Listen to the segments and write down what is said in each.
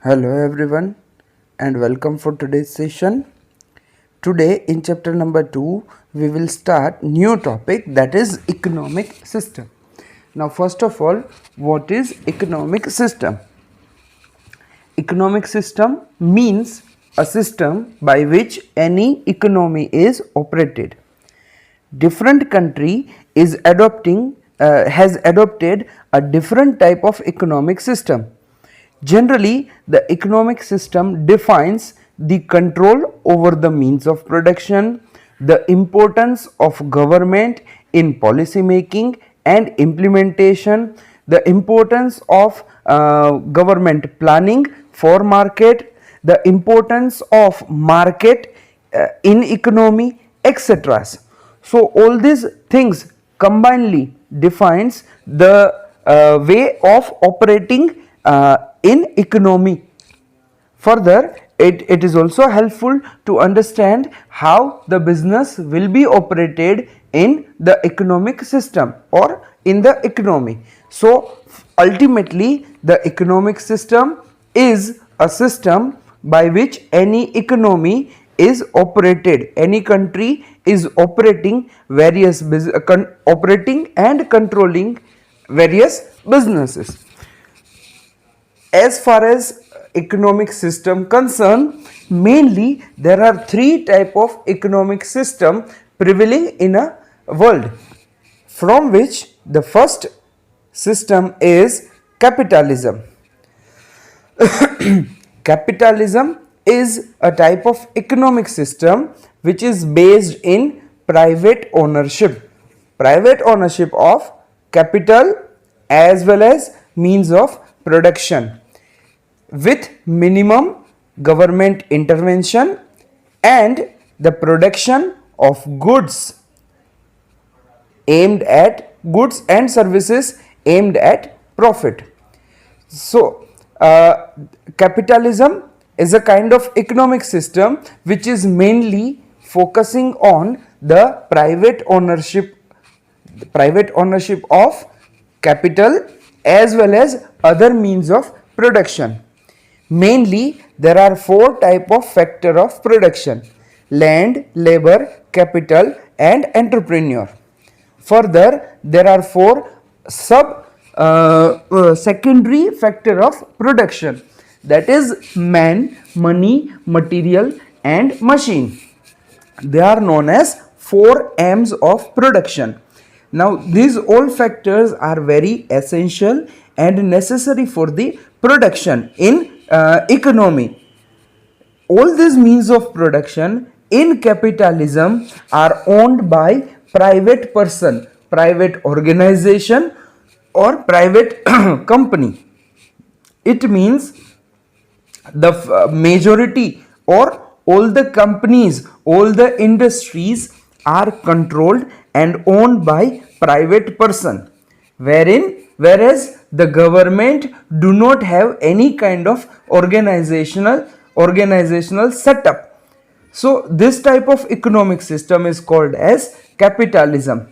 Hello everyone and welcome for today's session. Today in chapter number 2 we will start new topic, that is economic system. Now first of all, what is economic system? Economic system means a system by which any economy is operated. Different country is adopting has adopted a different type of economic system. Generally, the economic system defines the control over the means of production, the importance of government in policy making and implementation, the importance of government planning for market, the importance of market in economy, etc. So all these things combinedly defines the way of operating in economy. Further, it is also helpful to understand how the business will be operated in the economic system or in the economy. So ultimately the economic system is a system by which any economy is operated, any country is operating operating and controlling various businesses. As far as economic system concerned, mainly there are three type of economic system prevailing in a world, from which the first system is capitalism. Capitalism is a type of economic system which is based in private ownership of capital as well as means of production, with minimum government intervention and the production of goods and services aimed at profit. So capitalism is a kind of economic system which is mainly focusing on the private ownership of capital as well as other means of production. Mainly there are four type of factor of production: land, labor, capital and entrepreneur. Further, there are four secondary factor of production, that is man, money, material and machine. They are known as 4 M's of production. Now these all factors are very essential and necessary for the production in economy. All these means of production in capitalism are owned by private person, private organization or private company. It means the majority or all the companies, all the industries are controlled and owned by private person, whereas the government do not have any kind of organizational setup. So this type of economic system is called as capitalism.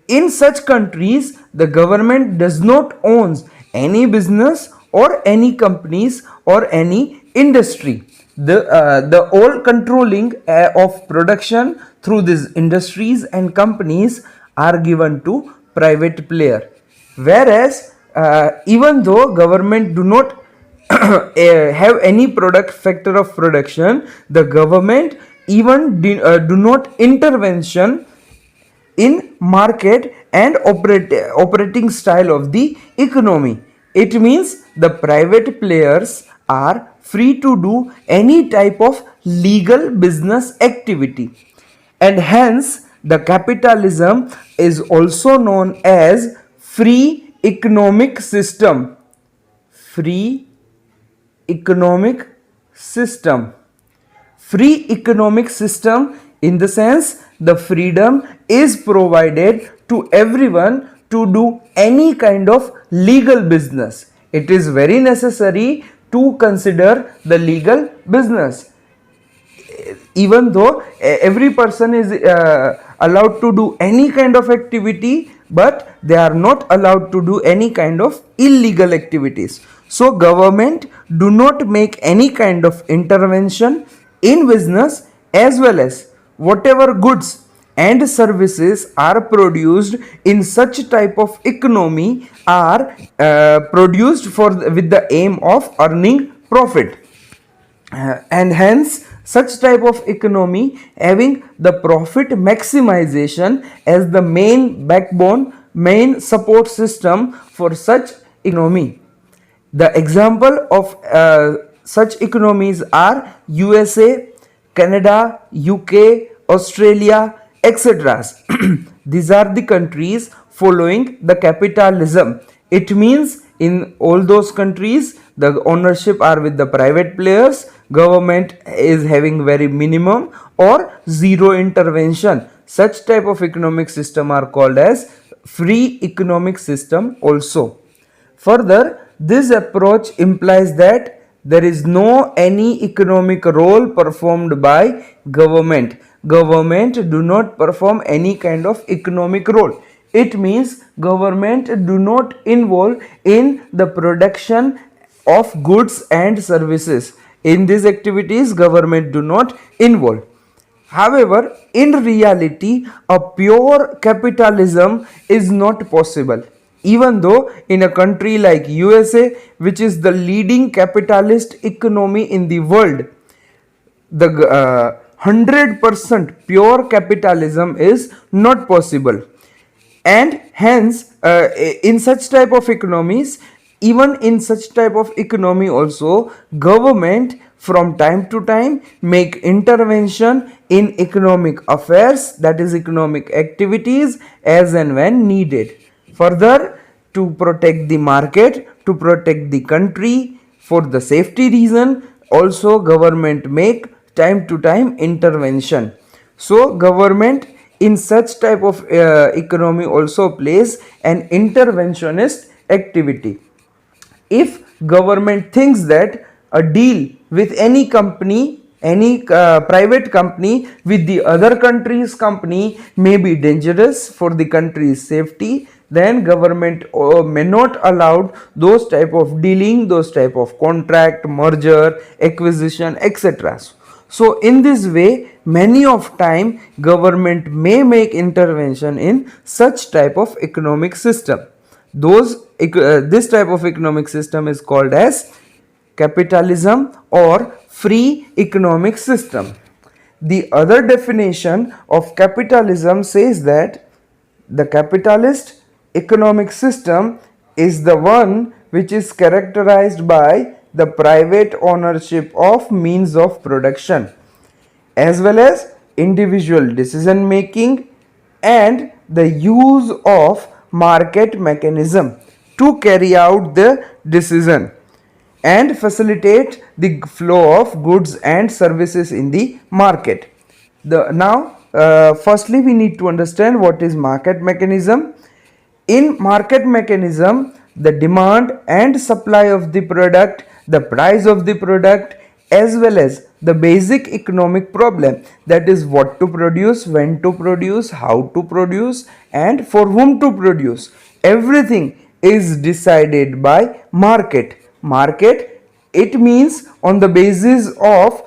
In such countries, the government does not own any business or any companies or any industry. The all controlling of production through these industries and companies are given to private player. Whereas even though government do not have any product factor of production, the government even do not intervention in market and operating style of the economy. It means the private players are free to do any type of legal business activity, and hence the capitalism is also known as free economic system. Free economic system. Free economic system in the sense the freedom is provided to everyone to do any kind of legal business. It is very necessary to consider the legal business. Even though every person is allowed to do any kind of activity, but they are not allowed to do any kind of illegal activities. So government do not make any kind of intervention in business, as well as whatever goods and services are produced in such type of economy are produced for with the aim of earning profit. And hence such type of economy having the profit maximization as the main backbone, main support system for such economy. The example of such economies are USA, Canada, UK, Australia, etc. These are the countries following the capitalism. It means in all those countries the ownership are with the private players, government is having very minimum or zero intervention. Such type of economic system are called as free economic system also. Further, this approach implies that there is no any economic role performed by government. Government do not perform any kind of economic role. It means government do not involve in the production of goods and services. In these activities, government do not involve. However, in reality, a pure capitalism is not possible. Even though in a country like USA, which is the leading capitalist economy in the world, the 100% pure capitalism is not possible. And hence in such type of economies, even in such type of economy also, government from time to time make intervention in economic affairs, that is economic activities, as and when needed. Further, to protect the market, to protect the country, for the safety reason, also government make time to time intervention. So government in such type of economy also plays an interventionist activity. If government thinks that a deal with any company, any private company with the other country's company may be dangerous for the country's safety, then government may not allow those type of dealing, those type of contract, merger, acquisition, etc. So in this way, many of time government may make intervention in such type of economic system. This type of economic system is called as capitalism or free economic system. The other definition of capitalism says that the capitalist economic system is the one which is characterized by the private ownership of means of production, as well as individual decision making and the use of market mechanism to carry out the decision and facilitate the flow of goods and services in the market. Firstly, we need to understand what is market mechanism. In market mechanism, the demand and supply of the product, the price of the product, as well as the basic economic problem, that is what to produce, when to produce, how to produce, and for whom to produce, everything is decided by market. Market, it means on the basis of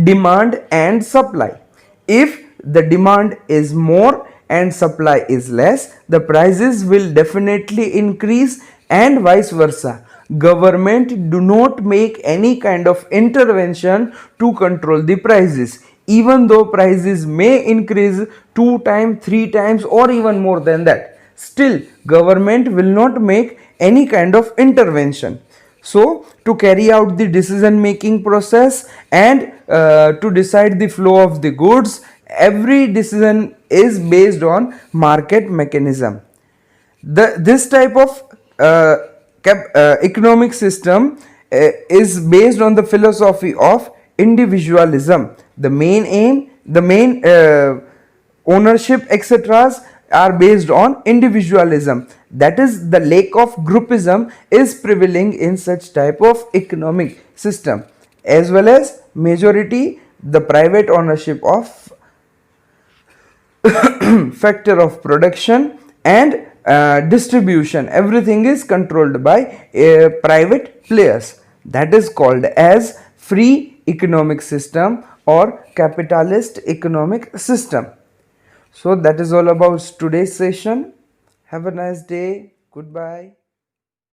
demand and supply. If the demand is more and supply is less, the prices will definitely increase, and vice versa. Government do not make any kind of intervention to control the prices. Even though prices may increase 2 times, 3 times, or even more than that, still government will not make any kind of intervention. So to carry out the decision making process and to decide the flow of the goods, every decision is based on market mechanism. This type of economic system is based on the philosophy of individualism. The main aim, the main ownership, etc. are based on individualism. That is, the lack of groupism is prevailing in such type of economic system, as well as majority, the private ownership of factor of production, and distribution, everything is controlled by private players. That is called as free economic system or capitalist economic system. So that is all about today's session. Have a nice day. Goodbye.